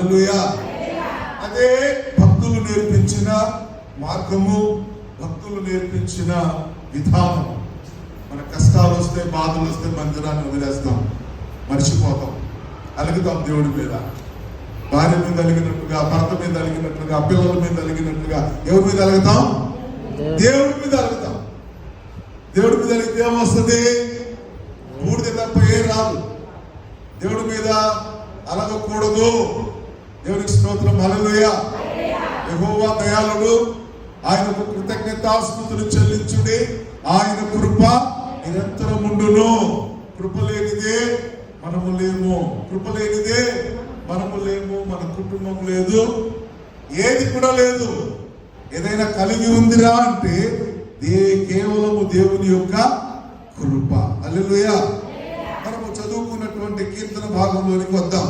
హల్లెలూయా. అదే భక్తులు నేర్పించిన మార్గము, భక్తులు నేర్పించిన విధానం. మన కష్టాలు వస్తే, బాధలు వస్తే మందిరాన్ని వదిలేస్తాం, మర్చిపోతాం, అలుగుతాం దేవుడి మీద. భార్య మీద అలిగినట్టుగా, భర్త మీద అలిగినట్టుగా, పిల్లల మీద అలిగినట్టుగా ఎవరి మీద అలుగుతాం? దేవుడి మీద అలుగుతాం. దేవుడి మీద అలిగితే ఏమొస్తుంది? బూడిద తప్ప ఏ రాదు. దేవుడి మీద అలగకూడదు. దేవునికి స్తోత్రం, హల్లెలూయా. యెహోవా దయాళుడు, ఆయనకు కృతజ్ఞతాస్తుతులు చెల్లించుడి, ఆయన కృప నిరంతరముండును. కృప లేనిదే మనము లేము, కృప లేనిదే మనము లేము, మన కుటుంబం లేదు, ఏది కూడా లేదు. ఏదైనా కలిగి ఉందిరా అంటే కేవలము దేవుని యొక్క కృప. హల్లెలూయా. మనము చదువుకున్నటువంటి కీర్తన భాగంలోనికి వద్దాం.